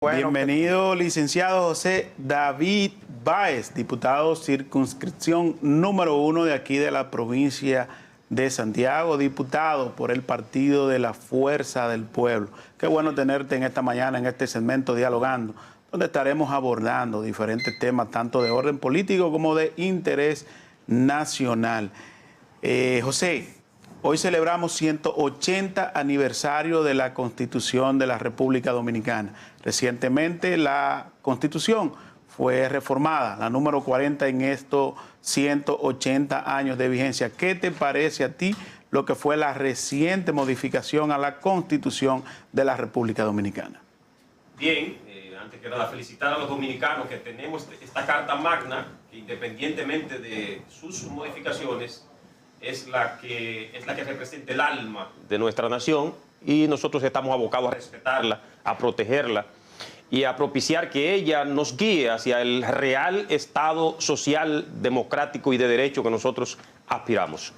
Bueno, Bienvenido, licenciado José David Báez, diputado circunscripción número 1 de aquí de la provincia de Santiago, diputado por el Partido de la Fuerza del Pueblo. Qué bueno tenerte en esta mañana, en este segmento Dialogando, donde estaremos abordando diferentes temas, tanto de orden político como de interés nacional. José, hoy celebramos 180 aniversario de la Constitución de la República Dominicana. Recientemente la Constitución fue reformada, la número 40 en estos 180 años de vigencia. ¿Qué te parece a ti lo que fue la reciente modificación a la Constitución de la República Dominicana? bien, antes que nada felicitar a los dominicanos que tenemos esta Carta Magna, que independientemente de sus modificaciones, es la que representa el alma de nuestra nación, y nosotros estamos abocados a respetarla, a protegerla y a propiciar que ella nos guíe hacia el real Estado social, democrático y de derecho que nosotros aspiramos.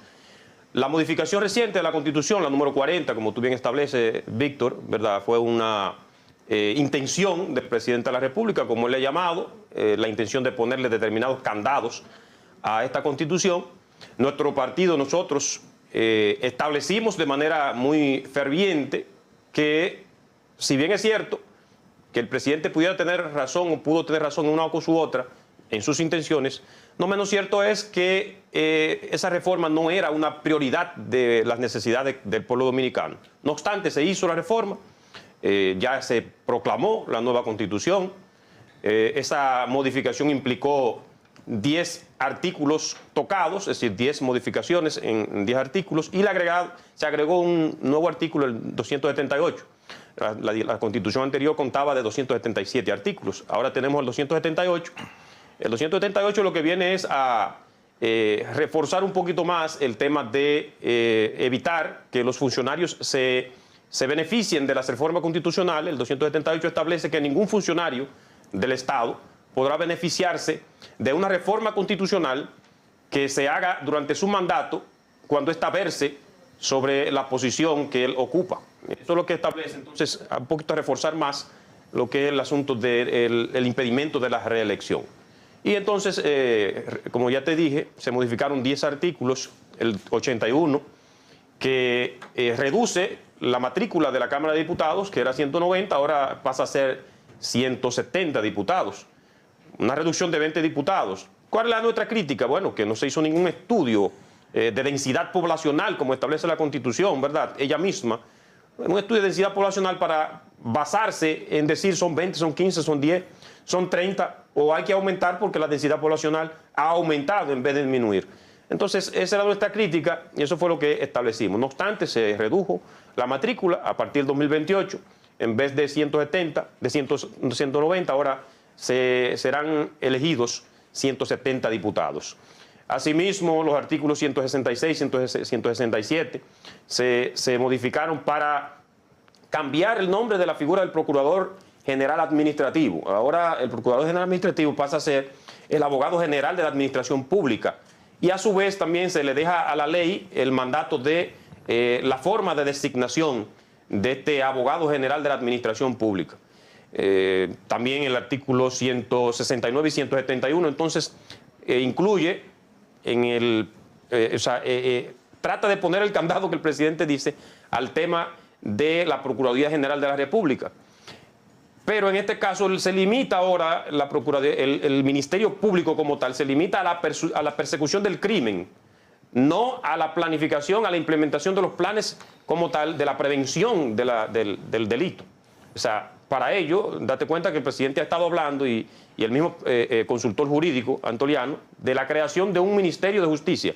La modificación reciente de la Constitución, la número 40, como tú bien estableces, Víctor, ¿verdad?, fue una intención del presidente de la República, como él le ha llamado, la intención de ponerle determinados candados a esta Constitución. Nuestro partido, nosotros establecimos de manera muy ferviente que, si bien es cierto que el presidente pudiera tener razón o pudo tener razón en una cosa u otra en sus intenciones, no menos cierto es que esa reforma no era una prioridad de las necesidades del pueblo dominicano. No obstante, se hizo la reforma, ya se proclamó la nueva Constitución, esa modificación implicó 10 artículos tocados, es decir, 10 modificaciones en 10 artículos, y se agregó un nuevo artículo, el 278. La Constitución anterior contaba de 277 artículos, ahora tenemos el 278. El 278 lo que viene es a reforzar un poquito más el tema de evitar que los funcionarios se beneficien de las reformas constitucionales. El 278 establece que ningún funcionario del Estado podrá beneficiarse de una reforma constitucional que se haga durante su mandato cuando ésta verse sobre la posición que él ocupa. Eso es lo que establece, entonces, un poquito a reforzar más lo que es el asunto del impedimento de la reelección. Y entonces, como ya te dije, se modificaron 10 artículos, el 81, que reduce la matrícula de la Cámara de Diputados, que era 190, ahora pasa a ser 170 diputados. Una reducción de 20 diputados. ¿Cuál es nuestra crítica? Bueno, que no se hizo ningún estudio de densidad poblacional, como establece la Constitución, ¿verdad? Ella misma, un estudio de densidad poblacional para basarse en decir son 20, son 15, son 10, son 30, o hay que aumentar porque la densidad poblacional ha aumentado en vez de disminuir. Entonces, esa era nuestra crítica y eso fue lo que establecimos. No obstante, se redujo la matrícula a partir del 2028, en vez de 170, de 190, ahora serán elegidos 170 diputados. Asimismo, los artículos 166 y 167 se modificaron para cambiar el nombre de la figura del Procurador General Administrativo. Ahora el Procurador General Administrativo pasa a ser el Abogado General de la Administración Pública, y a su vez también se le deja a la ley el mandato de la forma de designación de este Abogado General de la Administración Pública. También el artículo 169 y 171, entonces incluye trata de poner el candado que el presidente dice al tema de la Procuraduría General de la República. Pero en este caso se limita ahora el Ministerio Público como tal, se limita a la persecución del crimen, no a la planificación, a la implementación de los planes como tal, de la prevención del delito. O sea, para ello, date cuenta que el presidente ha estado hablando y el mismo consultor jurídico, Antoliano, de la creación de un Ministerio de Justicia,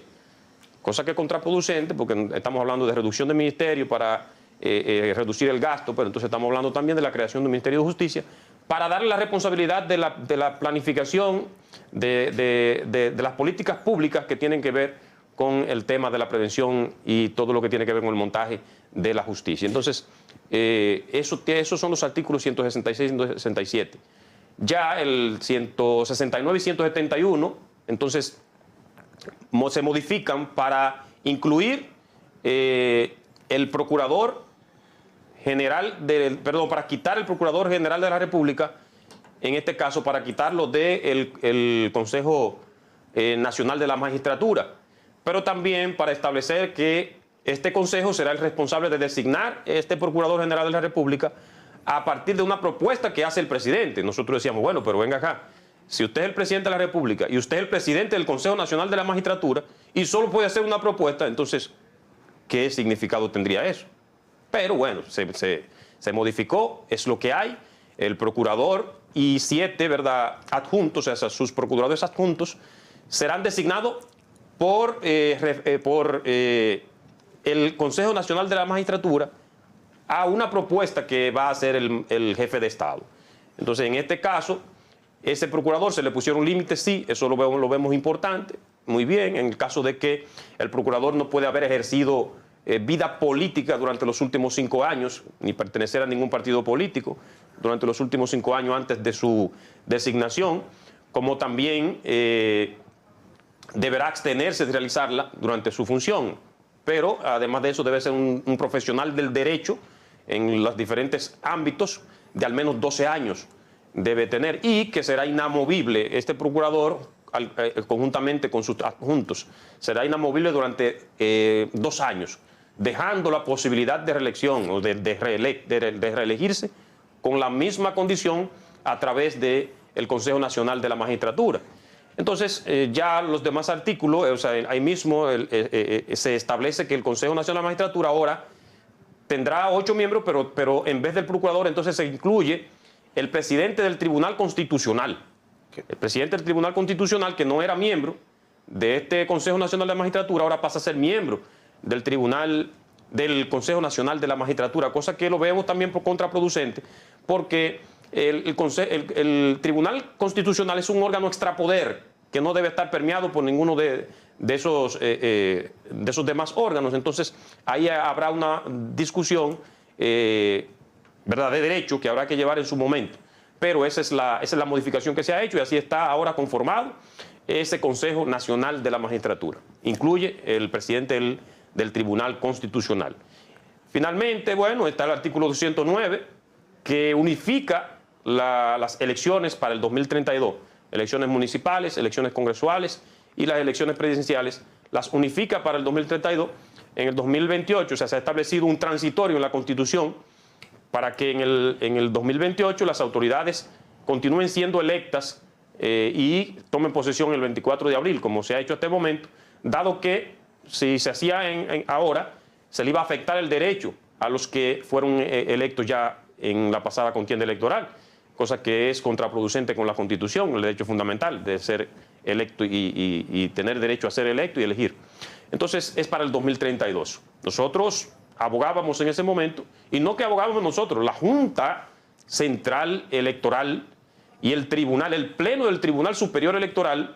cosa que es contraproducente porque estamos hablando de reducción de ministerio para reducir el gasto, pero entonces estamos hablando también de la creación de un Ministerio de Justicia para darle la responsabilidad de la planificación de las políticas públicas que tienen que ver con el tema de la prevención y todo lo que tiene que ver con el montaje de la justicia. Entonces, esos son los artículos 166 y 167. Ya el 169 y 171, entonces, se modifican para incluir el procurador para quitar el Procurador General de la República, en este caso para quitarlo del Consejo Nacional de la Magistratura, pero también para establecer que este Consejo será el responsable de designar este Procurador General de la República a partir de una propuesta que hace el presidente. Nosotros decíamos, bueno, pero venga acá, si usted es el presidente de la República y usted es el presidente del Consejo Nacional de la Magistratura y solo puede hacer una propuesta, entonces, ¿qué significado tendría eso? Pero bueno, se modificó, es lo que hay. El procurador y 7, ¿verdad?, adjuntos, o sea, sus procuradores adjuntos, serán designados por el Consejo Nacional de la Magistratura a una propuesta que va a hacer el jefe de Estado. Entonces, en este caso, ese procurador se le pusieron límites, sí, eso lo vemos importante, muy bien, en el caso de que el procurador no puede haber ejercido vida política durante los últimos 5 años, ni pertenecer a ningún partido político durante los últimos 5 años antes de su designación, como también deberá abstenerse de realizarla durante su función. Pero además de eso debe ser un profesional del derecho en los diferentes ámbitos de al menos 12 años debe tener, y que será inamovible este procurador conjuntamente con sus adjuntos, será inamovible durante 2 años, dejando la posibilidad de reelección o de reelegirse con la misma condición a través del Consejo Nacional de la Magistratura. Entonces, ya los demás artículos, o sea, ahí mismo se establece que el Consejo Nacional de la Magistratura ahora tendrá 8 miembros, pero en vez del procurador, entonces se incluye el presidente del Tribunal Constitucional. El presidente del Tribunal Constitucional, que no era miembro de este Consejo Nacional de la Magistratura, ahora pasa a ser miembro del Consejo Nacional de la Magistratura, cosa que lo vemos también por contraproducente, porque el Tribunal Constitucional es un órgano extrapoder que no debe estar permeado por ninguno de esos demás órganos. Entonces, ahí habrá una discusión ¿verdad?, de derecho que habrá que llevar en su momento. Pero esa es la modificación que se ha hecho, y así está ahora conformado ese Consejo Nacional de la Magistratura. Incluye el presidente del Tribunal Constitucional. Finalmente, bueno, está el artículo 209, que unifica las elecciones para el 2032. Elecciones municipales, elecciones congresuales y las elecciones presidenciales, las unifica para el 2032. En el 2028, o sea, se ha establecido un transitorio en la Constitución para que en el 2028 las autoridades continúen siendo electas y tomen posesión el 24 de abril, como se ha hecho hasta el momento, dado que si se hacía ahora, se le iba a afectar el derecho a los que fueron electos ya en la pasada contienda electoral, cosa que es contraproducente con la Constitución, el derecho fundamental de ser electo y tener derecho a ser electo y elegir. Entonces, es para el 2032. Nosotros abogábamos en ese momento, y no que abogábamos nosotros, la Junta Central Electoral y el Tribunal, el Pleno del Tribunal Superior Electoral,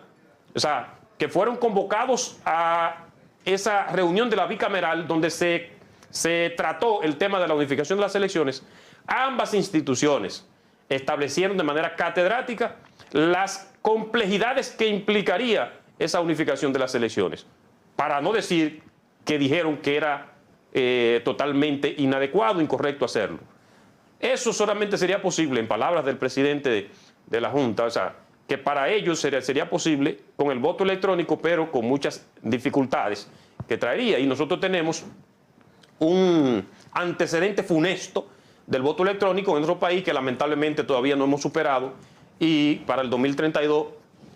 o sea, que fueron convocados a esa reunión de la bicameral donde se trató el tema de la unificación de las elecciones. Ambas instituciones establecieron de manera catedrática las complejidades que implicaría esa unificación de las elecciones, para no decir que dijeron que era totalmente inadecuado, incorrecto hacerlo. Eso solamente sería posible, en palabras del presidente de la Junta, o sea, que para ellos sería posible con el voto electrónico, pero con muchas dificultades que traería. Y nosotros tenemos un antecedente funesto del voto electrónico en nuestro país que lamentablemente todavía no hemos superado, y para el 2032,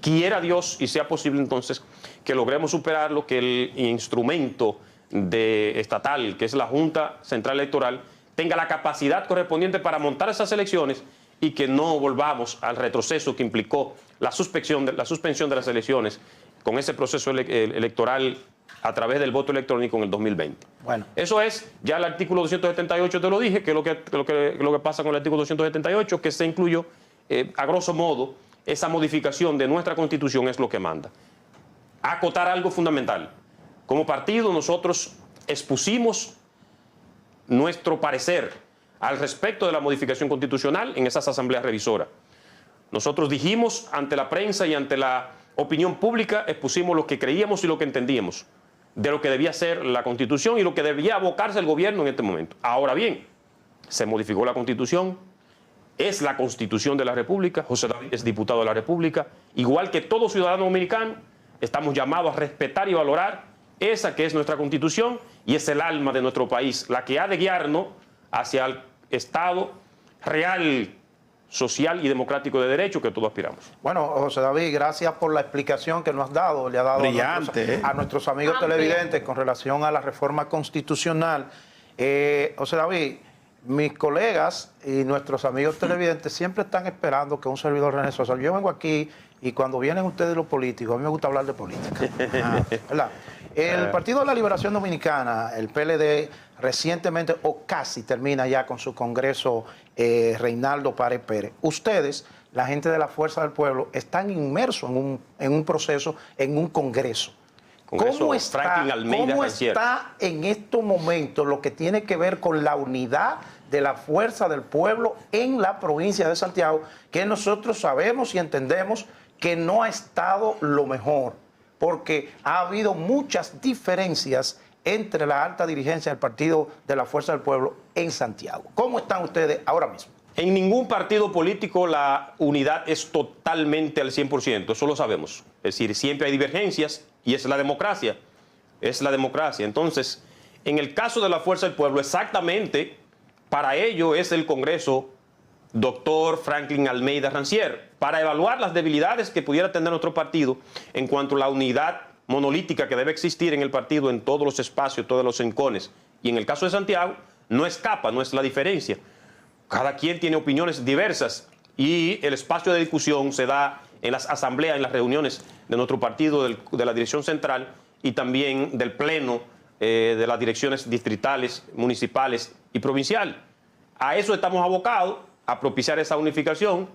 quiera Dios y sea posible entonces que logremos superarlo, que el instrumento estatal, que es la Junta Central Electoral, tenga la capacidad correspondiente para montar esas elecciones y que no volvamos al retroceso que implicó la suspensión de las elecciones con ese proceso electoral a través del voto electrónico en el 2020. Bueno. Eso es, ya el artículo 278 te lo dije, que es lo que pasa con el artículo 278, que se incluyó, a grosso modo, esa modificación de nuestra Constitución es lo que manda. Acotar algo fundamental. Como partido nosotros expusimos nuestro parecer al respecto de la modificación constitucional en esas asambleas revisoras. Nosotros dijimos ante la prensa y ante la opinión pública, expusimos lo que creíamos y lo que entendíamos de lo que debía ser la Constitución y lo que debía abocarse el gobierno en este momento. Ahora bien, se modificó la Constitución, es la Constitución de la República, José David es diputado de la República, igual que todo ciudadano dominicano, estamos llamados a respetar y valorar esa que es nuestra Constitución y es el alma de nuestro país, la que ha de guiarnos hacia el Estado real, social y democrático de derecho que todos aspiramos. Bueno, José David, gracias por la explicación que nos has dado, le ha dado brillante, a nuestros amigos televidentes con relación a la reforma constitucional. José David, mis colegas y nuestros amigos televidentes siempre están esperando que un servidor René Sosa. Yo vengo aquí y cuando vienen ustedes los políticos, a mí me gusta hablar de política. ¿Verdad? El Partido de la Liberación Dominicana, el PLD, recientemente o casi termina ya con su congreso Reinaldo Pared Pérez. Ustedes, la gente de la Fuerza del Pueblo, están inmersos en un proceso, en un congreso. ¿Cómo está en estos momentos lo que tiene que ver con la unidad de la Fuerza del Pueblo en la provincia de Santiago, que nosotros sabemos y entendemos que no ha estado lo mejor, porque ha habido muchas diferencias entre la alta dirigencia del Partido de la Fuerza del Pueblo en Santiago? ¿Cómo están ustedes ahora mismo? En ningún partido político la unidad es totalmente al 100%, eso lo sabemos. Es decir, siempre hay divergencias y es la democracia. Es la democracia. Entonces, en el caso de la Fuerza del Pueblo, exactamente para ello es el Congreso doctor Franklin Almeida Rancier, para evaluar las debilidades que pudiera tener nuestro partido en cuanto a la unidad monolítica que debe existir en el partido en todos los espacios, todos los rincones. Y en el caso de Santiago, no escapa, no es la diferencia. Cada quien tiene opiniones diversas y el espacio de discusión se da en las asambleas, en las reuniones de nuestro partido, de la dirección central y también del pleno de las direcciones distritales, municipales y provincial. A eso estamos abocados, a propiciar esa unificación.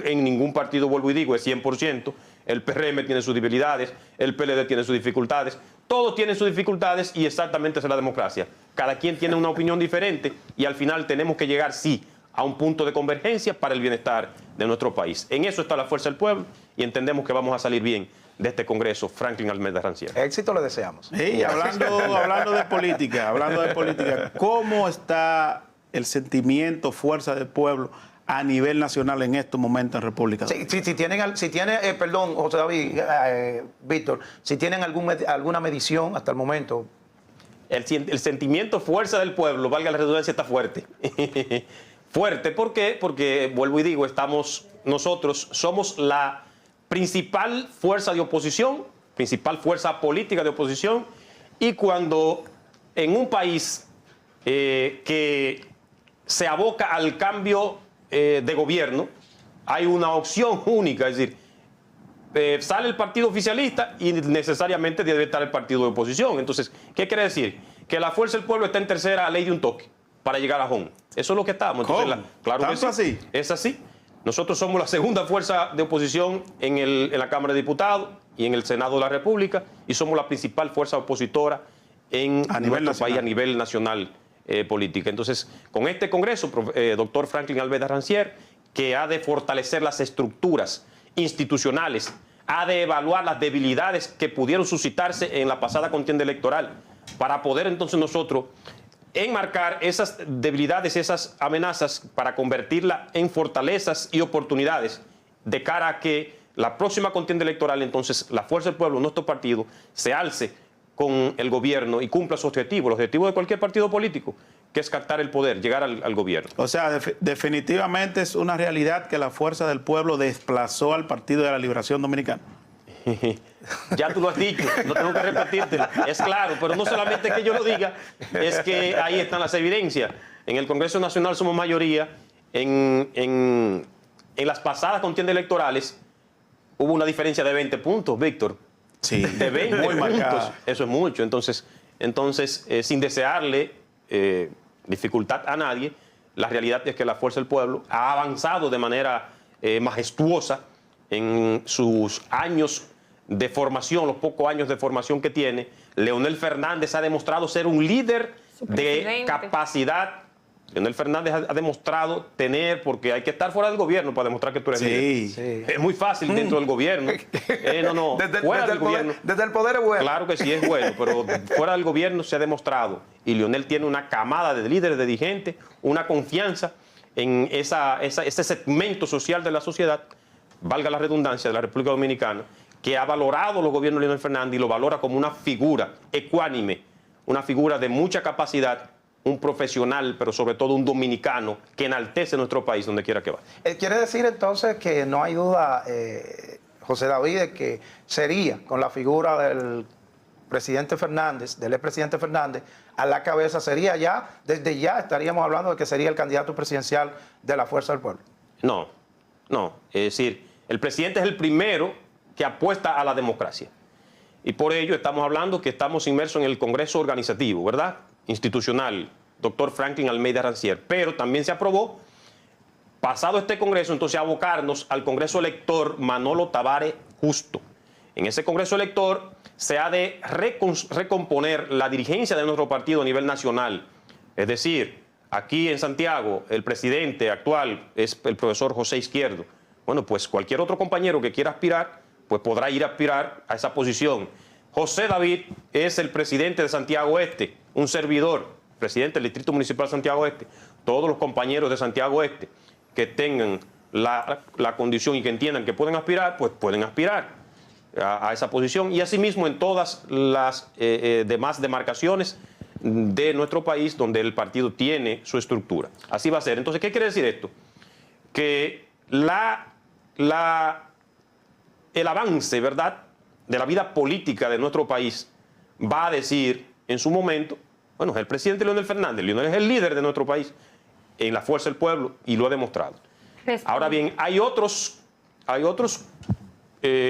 En ningún partido, vuelvo y digo, es 100%. El PRM tiene sus debilidades, el PLD tiene sus dificultades, todos tienen sus dificultades y exactamente es la democracia. Cada quien tiene una opinión diferente y al final tenemos que llegar, sí, a un punto de convergencia para el bienestar de nuestro país. En eso está la Fuerza del Pueblo y entendemos que vamos a salir bien de este Congreso, Franklin Almeida Rancier. Éxito le deseamos. Sí, hablando de política, ¿cómo está el sentimiento Fuerza del Pueblo a nivel nacional en estos momentos en República Dominicana? Si tienen, perdón, José David, Víctor, si tienen alguna medición hasta el momento. El sentimiento Fuerza del Pueblo, valga la redundancia, está fuerte. Fuerte, ¿por qué? Porque, vuelvo y digo, nosotros somos la principal fuerza de oposición, principal fuerza política de oposición, y cuando en un país que se aboca al cambio de gobierno, hay una opción única, es decir, sale el partido oficialista y necesariamente debe estar el partido de oposición. Entonces, ¿qué quiere decir? Que la Fuerza del Pueblo está en tercera ley de un toque para llegar a home. Eso es lo que estamos. Entonces, claro que sí. Así? Es así. Nosotros somos la segunda fuerza de oposición en la Cámara de Diputados y en el Senado de la República y somos la principal fuerza opositora en nuestro país a nivel nacional política. Entonces, con este Congreso, doctor Franklin Almeida Rancier, que ha de fortalecer las estructuras institucionales, ha de evaluar las debilidades que pudieron suscitarse en la pasada contienda electoral para poder entonces nosotros enmarcar esas debilidades, esas amenazas para convertirlas en fortalezas y oportunidades de cara a que la próxima contienda electoral entonces la Fuerza del Pueblo, nuestro partido, se alce con el gobierno y cumpla su objetivo, el objetivo de cualquier partido político, que es captar el poder, llegar al gobierno. O sea, definitivamente es una realidad que la Fuerza del Pueblo desplazó al Partido de la Liberación Dominicana. Ya tú lo has dicho, no tengo que repetírtelo. Es claro, pero no solamente que yo lo diga, es que ahí están las evidencias. En el Congreso Nacional somos mayoría. En las pasadas contiendas electorales hubo una diferencia de 20 puntos, Víctor. Sí, de 20 muy puntos. marcada. Eso es mucho. Entonces sin desearle dificultad a nadie, la realidad es que la Fuerza del Pueblo ha avanzado de manera majestuosa en sus años de formación, los pocos años de formación que tiene. Leonel Fernández ha demostrado ser un líder de capacidad Leonel Fernández ha demostrado tener, porque hay que estar fuera del gobierno para demostrar que tú eres líder. Sí. Es muy fácil dentro del gobierno. No, fuera del gobierno. Desde el poder es bueno. Claro que sí es bueno, pero fuera del gobierno se ha demostrado. Y Leonel tiene una camada de líderes, de dirigentes, una confianza en ese segmento social de la sociedad, valga la redundancia, de la República Dominicana, que ha valorado los gobiernos de Leonel Fernández y lo valora como una figura ecuánime, una figura de mucha capacidad, un profesional, pero sobre todo un dominicano que enaltece nuestro país donde quiera que va. Quiere decir entonces que no hay duda, José David, de que sería con la figura del presidente Fernández, del expresidente Fernández, a la cabeza, sería ya, desde ya estaríamos hablando de que sería el candidato presidencial de la Fuerza del Pueblo. No. Es decir, el presidente es el primero que apuesta a la democracia. Y por ello estamos hablando que estamos inmersos en el Congreso Organizativo, ¿verdad? Institucional, doctor Franklin Almeida Rancière. Pero también se aprobó, pasado este Congreso, entonces abocarnos al Congreso Elector Manolo Tavares Justo. En ese Congreso Elector se ha de recomponer la dirigencia de nuestro partido a nivel nacional. Es decir, aquí en Santiago, el presidente actual es el profesor José Izquierdo. Bueno, pues cualquier otro compañero que quiera aspirar, pues podrá ir a aspirar a esa posición. José David es el presidente de Santiago Este, un servidor, presidente del Distrito Municipal de Santiago Este. Todos los compañeros de Santiago Este que tengan la condición y que entiendan que pueden aspirar, pues pueden aspirar a esa posición. Y asimismo en todas las demás demarcaciones de nuestro país donde el partido tiene su estructura. Así va a ser. Entonces, ¿qué quiere decir esto? Que el avance, ¿verdad?, de la vida política de nuestro país va a decir en su momento, bueno, el presidente Leonel Fernández, Leonel es el líder de nuestro país en la Fuerza del Pueblo y lo ha demostrado. Ahora bien, hay otros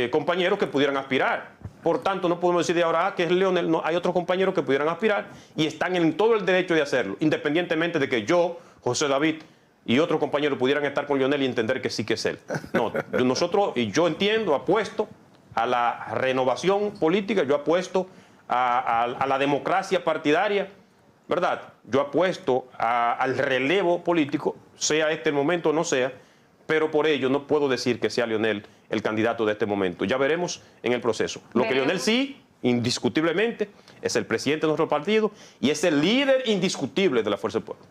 compañeros que pudieran aspirar. Por tanto, no podemos decir de ahora que es Leonel, no, hay otros compañeros que pudieran aspirar y están en todo el derecho de hacerlo, independientemente de que yo, José David, y otros compañeros pudieran estar con Leonel y entender que sí que es él. No, yo entiendo, apuesto a la renovación política, yo apuesto a la democracia partidaria, ¿verdad? Yo apuesto al relevo político, sea este el momento o no sea, pero por ello no puedo decir que sea Leonel el candidato de este momento. Ya veremos en el proceso. Lo que Leonel sí, indiscutiblemente, es el presidente de nuestro partido y es el líder indiscutible de la Fuerza del Pueblo.